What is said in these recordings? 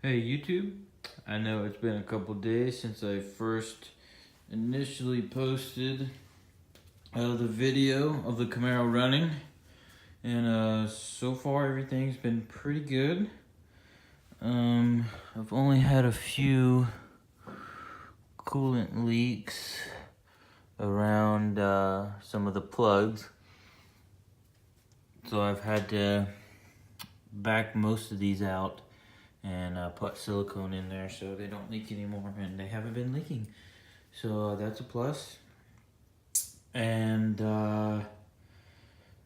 Hey YouTube, I know it's been a couple days since I first initially posted the video of the Camaro running, and so far everything's been pretty good. I've only had a few coolant leaks around some of the plugs, so I've had to back most of these out and put silicone in there so they don't leak anymore, and they haven't been leaking, so that's a plus. And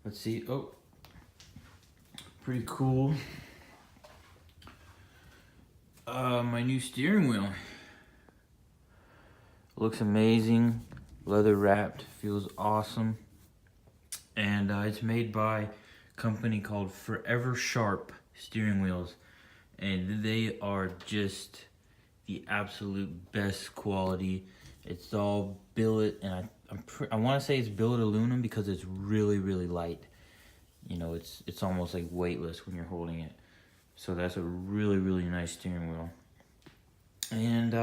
let's see, oh, pretty cool, my new steering wheel looks amazing, leather wrapped, feels awesome, and it's made by a company called Forever Sharp steering wheels, and they are just the absolute best quality. It's all billet, and I want to say it's billet aluminum because it's really light. You know, it's almost like weightless when you're holding it. So that's a really nice steering wheel. And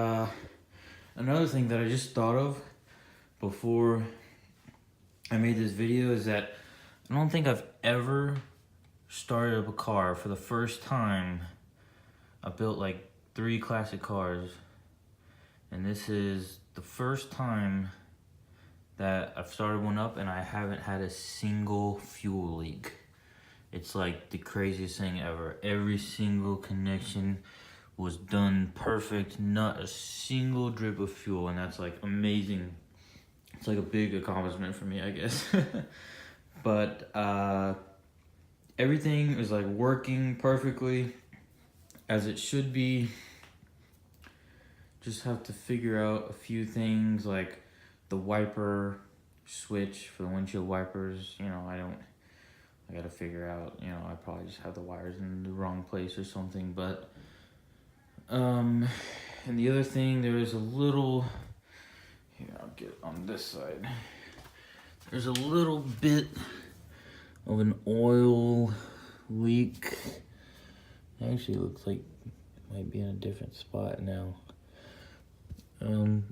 another thing that I just thought of before I made this video is that I don't think I've ever started up a car for the first time. I built like 3 classic cars, and this is the first time that I've started one up and I haven't had a single fuel leak. It's like the craziest thing ever. Every single connection was done perfect, not a single drip of fuel, and that's like amazing. It's like a big accomplishment for me, I guess. But everything is like working perfectly as it should be. Just have to figure out a few things like the wiper switch for the windshield wipers. You know, I gotta figure out, you know, I probably just have the wires in the wrong place or something. But and the other thing, there is a little, here, I'll get on this side. There's a little bit of an oil leak. It actually looks like it might be in a different spot now.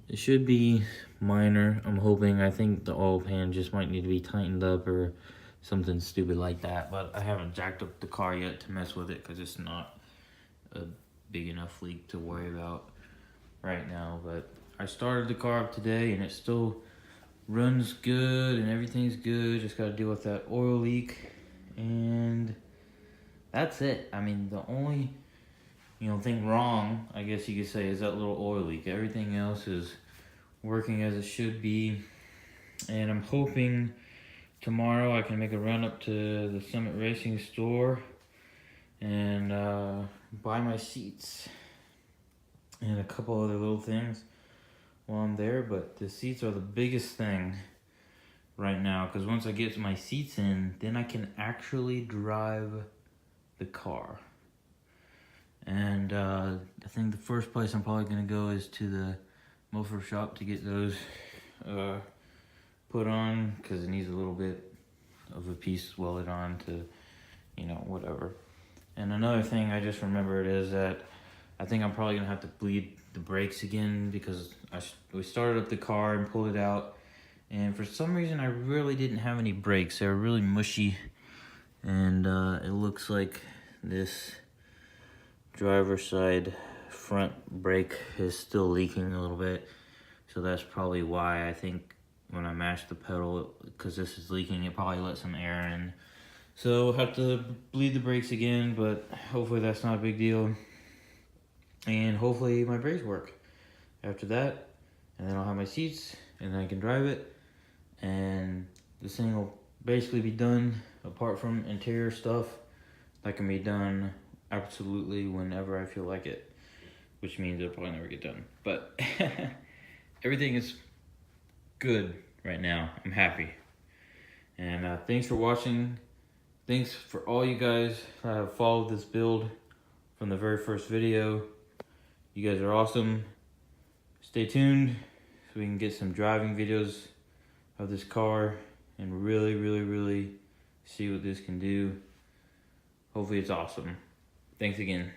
It should be minor, I'm hoping. I think the oil pan just might need to be tightened up or something stupid like that, but I haven't jacked up the car yet to mess with it because it's not a big enough leak to worry about right now. But I started the car up today and it still runs good and everything's good. Just gotta deal with that oil leak, and that's it. I mean, the only thing wrong, I guess you could say, is that little oil leak. Everything else is working as it should be, and I'm hoping tomorrow I can make a run up to the Summit Racing store and buy my seats and a couple other little things while I'm there. But the seats are the biggest thing right now, because once I get my seats in, then I can actually drive the car. And I think the first place I'm probably going to go is to the muffler shop to get those put on, because it needs a little bit of a piece welded on to, whatever. And another thing I just remembered is that I think I'm probably going to have to bleed the brakes again, because we started up the car and pulled it out, and for some reason I really didn't have any brakes. They were really mushy, and it looks like this driver's side front brake is still leaking a little bit, so that's probably why. I think when I mashed the pedal, because this is leaking, it probably let some air in, so I'll have to bleed the brakes again, but hopefully that's not a big deal, and hopefully my brakes work after that, and then I'll have my seats and then I can drive it, and this thing will basically be done. Apart from interior stuff that can be done absolutely whenever I feel like it, which means it'll probably never get done. But everything is good right now. I'm happy. And thanks for watching. Thanks for all you guys that have followed this build from the very first video. You guys are awesome. Stay tuned so we can get some driving videos of this car and really see what this can do. Hopefully it's awesome. Thanks again.